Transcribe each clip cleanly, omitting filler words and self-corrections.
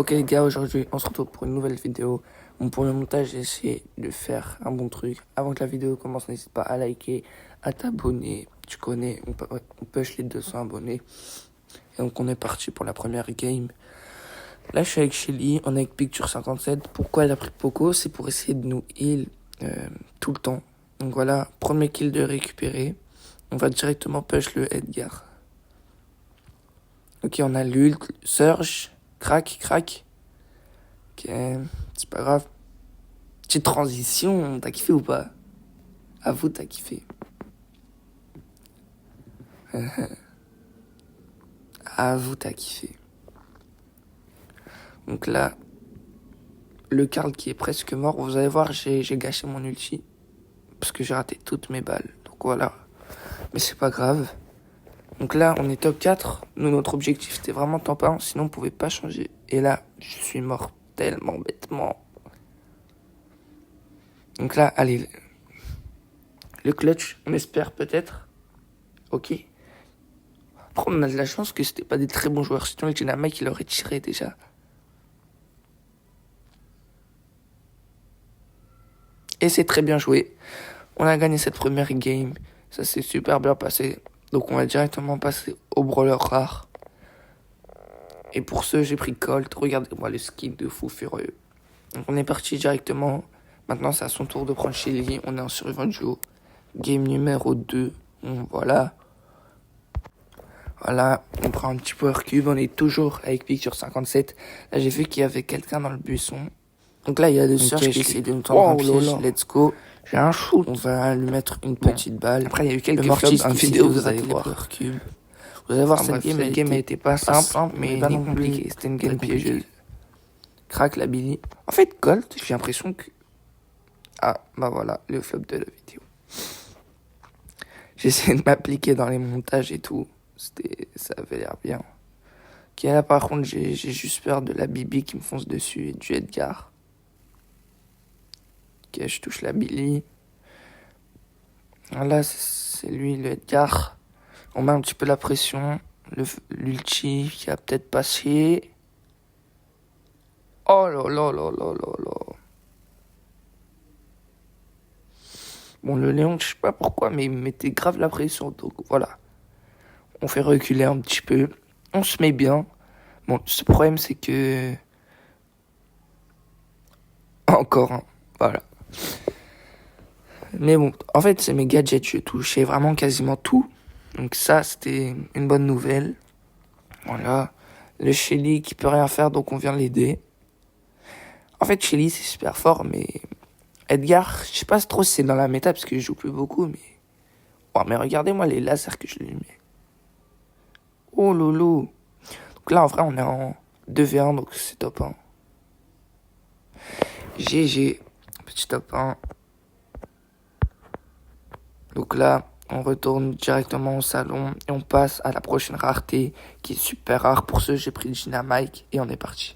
Ok les gars, aujourd'hui on se retrouve pour une nouvelle vidéo. Bon, pour le montage, j'ai essayé de faire un bon truc. Avant que la vidéo commence, n'hésite pas à liker, à t'abonner. Tu connais, on push les 200 abonnés. Et donc on est parti pour la première game. Là je suis avec Shelly, on est avec Picture 57. Pourquoi elle a pris Poco? C'est pour essayer de nous heal tout le temps. Donc voilà, premier kill de récupérer. On va directement push le Edgar. Ok, on a l'ult, Surge, crack. Ok, c'est pas grave. Petite transition, t'as kiffé ou pas? Avoue, t'as kiffé. Avoue, t'as kiffé. Donc là, le Karl qui est presque mort. Vous allez voir, j'ai gâché mon ulti. Parce que j'ai raté toutes mes balles. Donc voilà. Mais c'est pas grave. Donc là, on est top 4. Nous, notre objectif, c'était vraiment top 1. Sinon, on pouvait pas changer. Et là, je suis mort tellement bêtement. Donc là, allez. Le clutch, on espère peut-être. Ok. Après, on a de la chance que c'était pas des très bons joueurs. Sinon, le Dynamite, il aurait tiré déjà. Et c'est très bien joué. On a gagné cette première game. Ça s'est super bien passé. Donc on va directement passer au brawler rare. Et pour ce, j'ai pris Colt. Regardez-moi le skin de fou furieux. Donc on est parti directement. Maintenant, c'est à son tour de prendre Shelly. On est en survivant duo. Game numéro 2. Voilà. Voilà, on prend un petit power cube. On est toujours avec Picture 57. Là, j'ai vu qu'il y avait quelqu'un dans le buisson. Donc là, il y a deux Surge qui essaient de nous tendre un piège. Let's go. J'ai un shoot. On va lui mettre une petite balle. Après, il y a eu quelques flops. Un vidéo, vous allez voir. Vous allez voir, cette game a été pas simple, mais pas non compliquée. C'était une game piégeuse. Crack la Billy. En fait, Colt, j'ai l'impression que... Ah, bah voilà, le flop de la vidéo. J'essaie de m'appliquer dans les montages et tout. Ça avait l'air bien. Ok, là par contre, j'ai juste peur de la Bibi qui me fonce dessus et du Edgar. Ok, je touche la Billy. Là, c'est lui, le Edgar. On met un petit peu la pression. L'ulti qui a peut-être passé. Oh là là là là là là. Bon, le Léon, je sais pas pourquoi, mais il mettait grave la pression. Donc voilà. On fait reculer un petit peu. On se met bien. Bon, ce problème, c'est que... Encore un. Voilà. Mais bon, en fait, c'est mes gadgets. Je touchais vraiment quasiment tout. Donc ça, c'était une bonne nouvelle. Voilà. Le Shelly qui peut rien faire, donc on vient l'aider. En fait, Shelly, c'est super fort, mais... Edgar, je sais pas trop si c'est dans la méta, parce que je joue plus beaucoup, mais... Oh, mais regardez-moi les lasers que je lui mets. Oh, loulou. Donc là, en vrai, on est en 2v1, donc c'est top 1. GG. Petit top 1. Donc là, on retourne directement au salon et on passe à la prochaine rareté qui est super rare. Pour ce, j'ai pris le Dynamite et on est parti.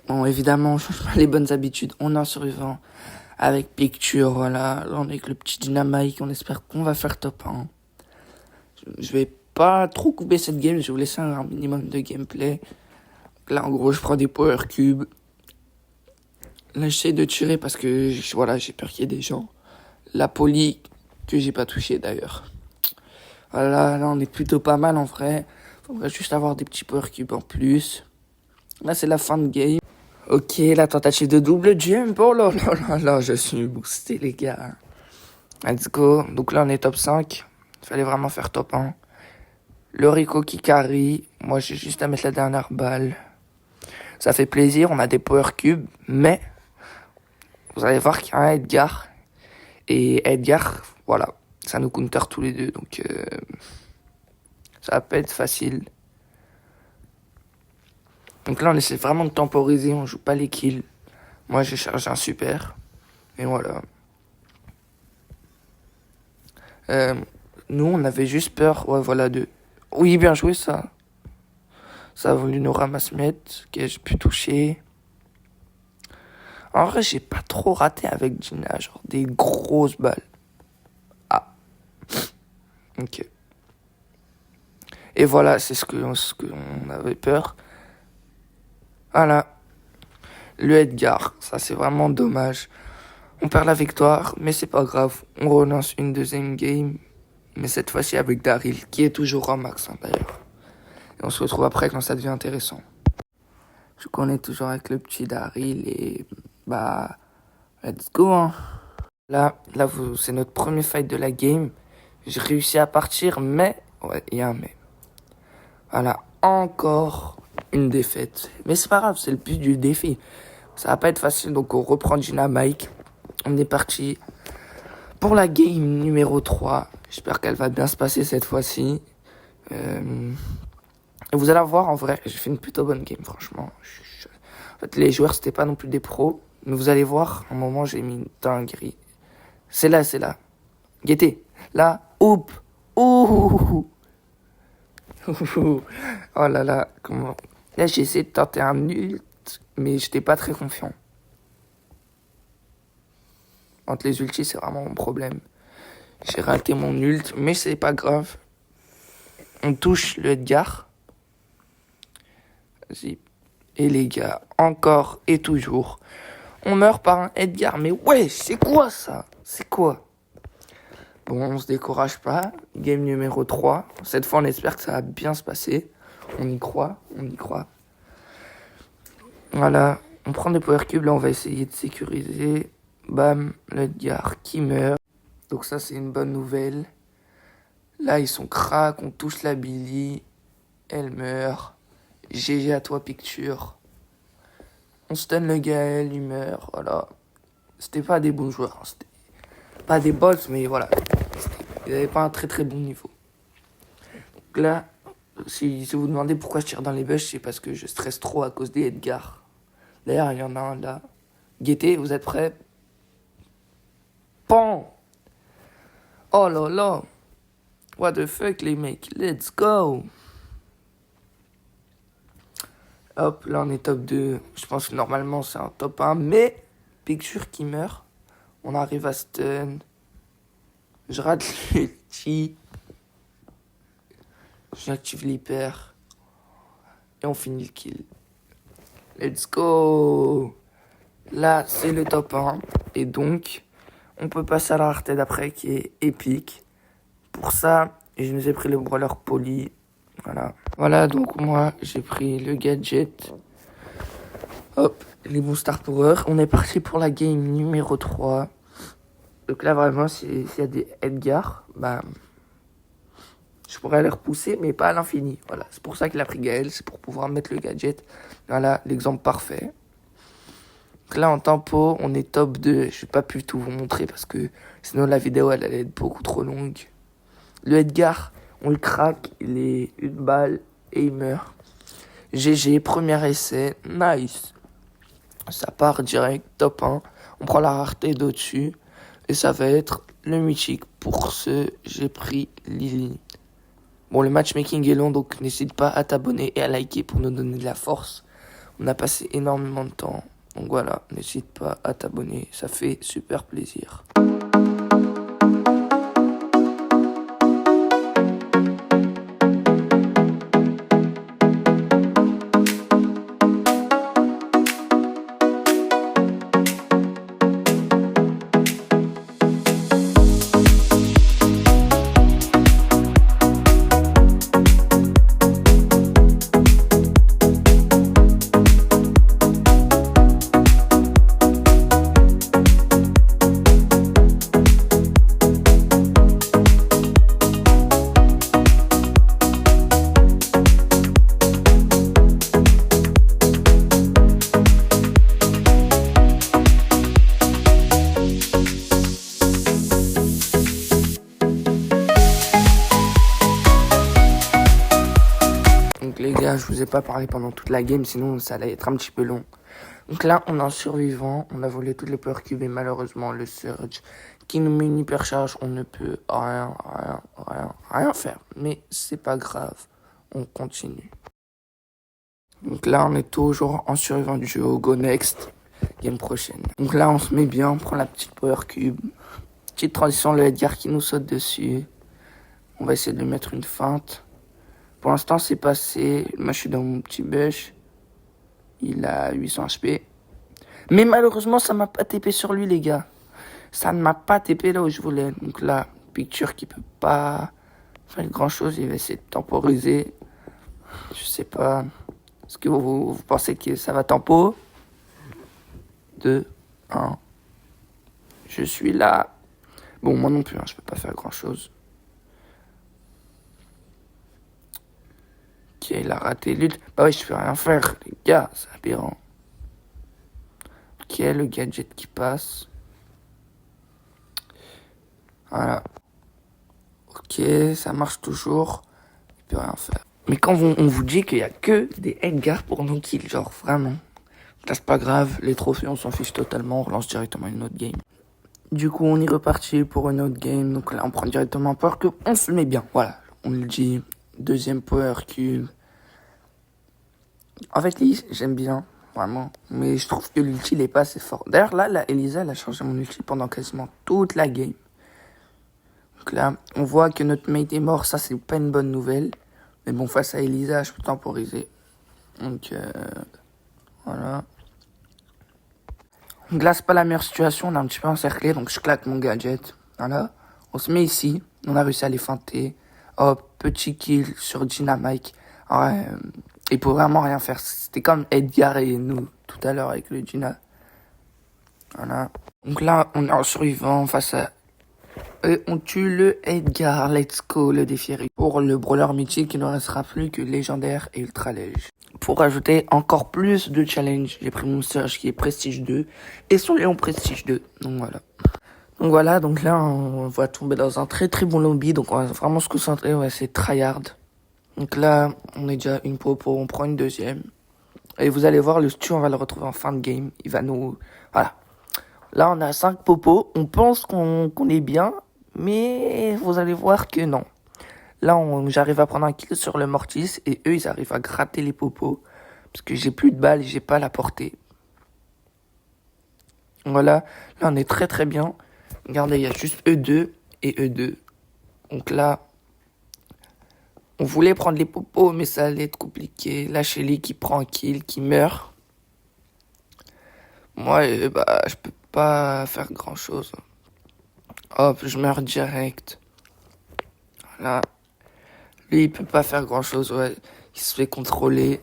Bon, évidemment, on change pas les bonnes habitudes. On est en survivant avec Picture, voilà. Là, on est avec le petit Dynamite. On espère qu'on va faire top 1. Je vais pas trop couper cette game. Je vais vous laisser un minimum de gameplay. Là, en gros, je prends des power cubes. Là, j'essaie de tirer parce que, voilà, j'ai peur qu'il y ait des gens. La poly que j'ai pas touché d'ailleurs. Voilà, là on est plutôt pas mal en vrai. Faudrait juste avoir des petits power cubes en plus. Là c'est la fin de game. Ok, la tentative de double jump. Oh là là là là, je suis boosté les gars. Let's go. Donc là on est top 5. Il fallait vraiment faire top 1. Le Rico qui carry. Moi j'ai juste à mettre la dernière balle. Ça fait plaisir, on a des power cubes. Mais vous allez voir qu'il y a un Edgar. Et Edgar, voilà. Ça nous counter tous les deux. Donc ça va pas être facile. Donc là, on essaie vraiment de temporiser, on joue pas les kills. Moi, j'ai chargé un super. Et voilà. Nous, on avait juste peur, ouais, voilà, de... Oui, bien joué, ça. Ça a voulu nous ramasser mettre. Ok, j'ai pu toucher. En vrai, j'ai pas trop raté avec Gina, genre des grosses balles. Ah. Ok. Et voilà, c'est ce qu'on avait peur. Voilà, le Edgar, ça c'est vraiment dommage. On perd la victoire, mais c'est pas grave. On relance une deuxième game, mais cette fois-ci avec Daryl, qui est toujours en max d'ailleurs. Et on se retrouve après quand ça devient intéressant. Je connais toujours avec le petit Daryl et bah, let's go hein. Là, c'est notre premier fight de la game. J'ai réussi à partir, mais ouais, il y a un mais. Voilà, encore une défaite. Mais c'est pas grave, c'est le but du défi. Ça va pas être facile, donc on reprend Gina Mike. On est parti pour la game numéro 3. J'espère qu'elle va bien se passer cette fois-ci. Et vous allez voir, en vrai, j'ai fait une plutôt bonne game, franchement. En fait, les joueurs, c'était pas non plus des pros. Mais vous allez voir, à un moment, j'ai mis une dinguerie. C'est là. Guettez. Là, oup. Ouh. Oh là là, comment... Là, j'ai essayé de tenter un ult, mais j'étais pas très confiant. Entre les ultis, c'est vraiment mon problème. J'ai raté mon ult, mais c'est pas grave. On touche le Edgar. Vas-y. Et les gars, encore et toujours, on meurt par un Edgar. Mais ouais, c'est quoi ça? C'est quoi? Bon, on se décourage pas. Game numéro 3. Cette fois, on espère que ça va bien se passer. On y croit. Voilà. On prend des power cubes. Là, on va essayer de sécuriser. Bam, le Edgar qui meurt. Donc ça, c'est une bonne nouvelle. Là, ils sont crack. On touche la Billy. Elle meurt. GG à toi, Picture. On stun le Gaël, il meurt. Voilà. C'était pas des bons joueurs. C'était pas des bots, mais voilà. Ils n'avaient pas un très très bon niveau. Donc là, si vous demandez pourquoi je tire dans les bush, c'est parce que je stresse trop à cause des Edgar. D'ailleurs, il y en a un là. Guettez, vous êtes prêts? Pan! Oh là là! What the fuck, les mecs? Let's go! Hop, là on est top 2. Je pense que normalement c'est un top 1. Mais, Picture qui meurt. On arrive à stun. Je rate l'ulti. J'active l'hyper. Et on finit le kill. Let's go! Là, c'est le top 1. Et donc, on peut passer à la rareté d'après qui est épique. Pour ça, je nous ai pris le brawler poli. Voilà, donc moi, j'ai pris le gadget. Hop, les bons star power. On est parti pour la game numéro 3. Donc là, vraiment, s'il y a des Edgar, bah, je pourrais les repousser, mais pas à l'infini. Voilà, c'est pour ça qu'il a pris Gaël, c'est pour pouvoir mettre le gadget. Voilà, l'exemple parfait. Donc là, en tempo, on est top 2. Je n'ai pas pu tout vous montrer parce que sinon la vidéo, elle allait être beaucoup trop longue. Le Edgar, on le craque, il est une balle et il meurt. GG, premier essai, nice. Ça part direct, top 1. On prend la rareté d'au-dessus. Et ça va être le mythique. Pour ce, j'ai pris Lily. Bon, le matchmaking est long, donc n'hésite pas à t'abonner et à liker pour nous donner de la force. On a passé énormément de temps. Donc voilà, n'hésite pas à t'abonner, ça fait super plaisir. Donc les gars, je vous ai pas parlé pendant toute la game, sinon ça allait être un petit peu long. Donc là, on est en survivant, on a volé toutes les power cubes et malheureusement le surge qui nous met une hypercharge, on ne peut rien faire. Mais c'est pas grave, on continue. Donc là, on est toujours en survivant du jeu, go next, game prochaine. Donc là, on se met bien, on prend la petite power cube, petite transition, le Edgar qui nous saute dessus. On va essayer de lui mettre une feinte. Pour l'instant, c'est passé. Moi, je suis dans mon petit bush. Il a 800 HP. Mais malheureusement, ça m'a pas TP sur lui, les gars. Ça ne m'a pas TP là où je voulais. Donc là, Picture qui peut pas faire grand chose. Il va essayer de temporiser. Je sais pas. Est-ce que vous pensez que ça va tempo? 2, 1. Je suis là. Bon, moi non plus, hein, je peux pas faire grand chose. Ok, il a raté l'ult. Bah oui, je peux rien faire, les gars, c'est aberrant. Ok, le gadget qui passe. Voilà. Ok, ça marche toujours. Il peut rien faire. Mais quand on vous dit qu'il y a que des Edgar pour nos kills, genre vraiment. Là, c'est pas grave, les trophées, on s'en fiche totalement. On relance directement une autre game. Du coup, on est reparti pour une autre game. Donc là, on prend directement un power cube. On se met bien, voilà. On le dit. Deuxième power cube. En fait, j'aime bien, vraiment. Mais je trouve que l'ulti, il est pas assez fort. D'ailleurs, là, Elisa, elle a changé mon ulti pendant quasiment toute la game. Donc là, on voit que notre mate est mort. Ça, c'est pas une bonne nouvelle. Mais bon, face à Elisa, je peux temporiser. Donc, voilà. Donc là, c'est pas la meilleure situation. On est un petit peu encerclé. Donc, je claque mon gadget. Voilà. On se met ici. On a réussi à les feinter. Hop, petit kill sur Dynamite. Ouais, il peut vraiment rien faire. C'était comme Edgar et nous tout à l'heure avec le Gina. Voilà. Donc là, on est en survivant face à... Et on tue le Edgar. Let's go, le défi est réussi. Pour le brawler mythique, il ne restera plus que légendaire et ultra léger. Pour ajouter encore plus de challenge, j'ai pris mon Surge qui est Prestige 2 et son Léon Prestige 2. Donc voilà, donc là, on va tomber dans un très très bon lobby. Donc on va vraiment se concentrer, on va essayer de tryhard. Donc là, on est déjà une popo, on prend une deuxième. Et vous allez voir, le stu, on va le retrouver en fin de game. Il va nous... Voilà. Là, on a 5 popos. On pense qu'on est bien, mais vous allez voir que non. Là, j'arrive à prendre un kill sur le Mortis et eux, ils arrivent à gratter les popos. Parce que j'ai plus de balles et j'ai pas la portée. Voilà. Là, on est très très bien. Regardez, il y a juste E2 et E2. Donc là... On voulait prendre les popos, mais ça allait être compliqué. Là, Shelly qui prend un kill, qui meurt. Moi, je peux pas faire grand chose. Hop, je meurs direct. Voilà. Lui, il peut pas faire grand chose, ouais. Il se fait contrôler.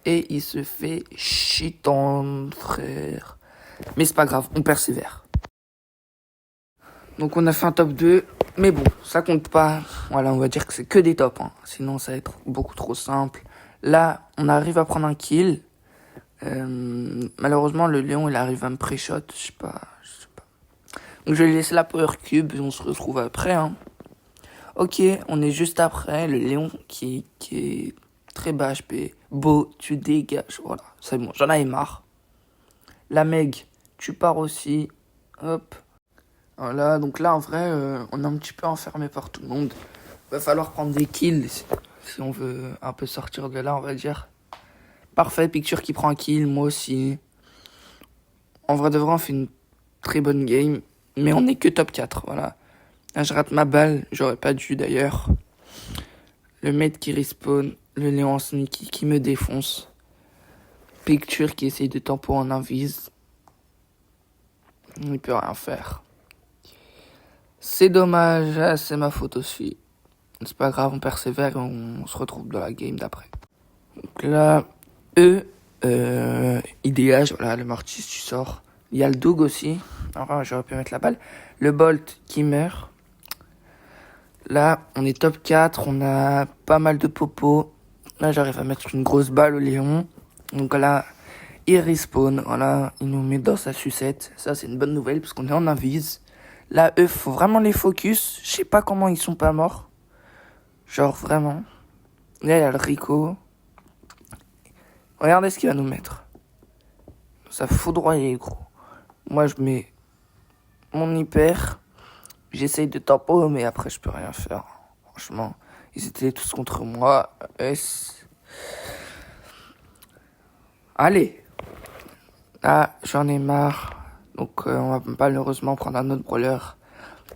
Et il se fait chiton, frère. Mais c'est pas grave, on persévère. Donc on a fait un top 2. Mais bon, ça compte pas. Voilà, on va dire que c'est que des tops. Hein. Sinon, ça va être beaucoup trop simple. Là, on arrive à prendre un kill. Malheureusement, le Léon, il arrive à me pré-shot. Je sais pas. Donc, je vais laisser la power cube et on se retrouve après. Hein. Ok, on est juste après. Le Léon qui est très bas HP. Beau, tu dégages. Voilà, c'est bon, j'en avais marre. La Meg, tu pars aussi. Hop. Voilà, donc là, en vrai, on est un petit peu enfermé par tout le monde. Va falloir prendre des kills si on veut un peu sortir de là, on va dire. Parfait, Picture qui prend un kill, moi aussi. En vrai de vrai, on fait une très bonne game, mais on n'est que top 4, voilà. Là, je rate ma balle, j'aurais pas dû d'ailleurs. Le mate qui respawn, le Léon Sneaky qui me défonce. Picture qui essaye de tempo en invise. Il peut rien faire. C'est dommage, c'est ma faute aussi. C'est pas grave, on persévère et on se retrouve dans la game d'après. Donc là, il dégage, voilà, le Mortis, tu sors. Il y a le Doug aussi. Alors, j'aurais pu mettre la balle. Le Bolt qui meurt. Là, on est top 4, on a pas mal de popos. Là, j'arrive à mettre une grosse balle au Léon. Donc là, il respawn, voilà, il nous met dans sa sucette. Ça, c'est une bonne nouvelle parce qu'on est en invise. Là, eux, faut vraiment les focus. Je sais pas comment ils sont pas morts. Genre, vraiment. Là, il y a le Rico. Regardez ce qu'il va nous mettre. Ça foudroyer, gros. Moi, je mets mon hyper. J'essaye de tempo, mais après, je peux rien faire. Franchement, ils étaient tous contre moi. Allez. Là, j'en ai marre. Donc, on va malheureusement prendre un autre brawler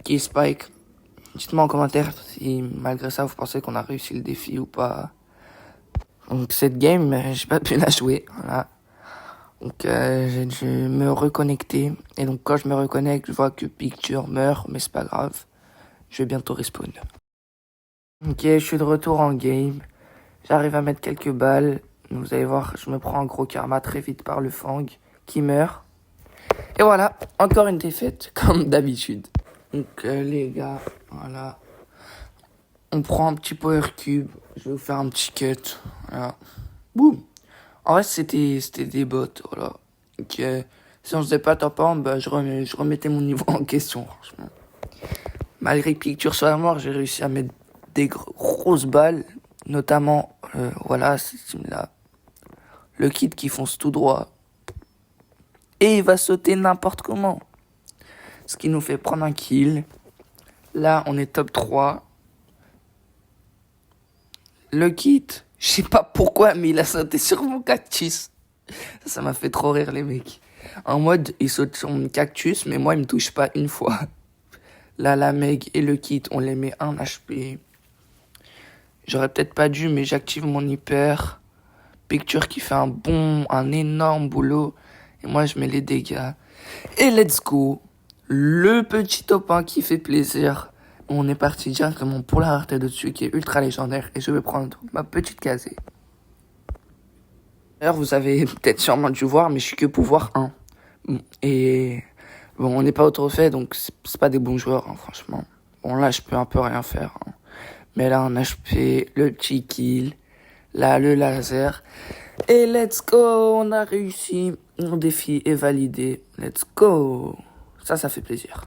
qui est Spike. Dites-moi en commentaire si, malgré ça, vous pensez qu'on a réussi le défi ou pas. Donc, cette game, j'ai pas pu la jouer. Voilà. Donc j'ai dû me reconnecter. Et donc quand je me reconnecte, je vois que Picture meurt, mais c'est pas grave. Je vais bientôt respawn. Ok, je suis de retour en game. J'arrive à mettre quelques balles. Vous allez voir, je me prends un gros karma très vite par le Fang qui meurt. Et voilà, encore une défaite, comme d'habitude. Donc les gars, voilà. On prend un petit power cube. Je vais vous faire un petit cut. Voilà. Boum. En vrai, c'était des bots, voilà. Donc, si on faisait pas top 1, bah, je remettais mon niveau en question, franchement. Malgré que Picture soit mort, j'ai réussi à mettre des grosses balles. Notamment, voilà, cette team-là. Le kid qui fonce tout droit. Et il va sauter n'importe comment. Ce qui nous fait prendre un kill. Là, on est top 3. Le kit, je sais pas pourquoi, mais il a sauté sur mon cactus. Ça m'a fait trop rire, les mecs. En mode, il saute sur mon cactus, mais moi, il me touche pas une fois. Là, la Meg et le kit, on les met 1 HP. J'aurais peut-être pas dû, mais j'active mon hyper. Picture qui fait un énorme boulot. Et moi, je mets les dégâts. Et let's go. Le petit top 1 qui fait plaisir. On est parti directement pour la rareté de dessus qui est ultra légendaire. Et je vais prendre ma petite casée. D'ailleurs, vous avez peut-être sûrement dû voir, mais je suis que pouvoir 1. Et bon, on n'est pas au trophée, donc c'est pas des bons joueurs, hein, franchement. Bon, là, je peux un peu rien faire. Hein. Mais là, on a HP, le petit kill, là, le laser. Et let's go, on a réussi. Mon défi est validé. Let's go. Ça fait plaisir.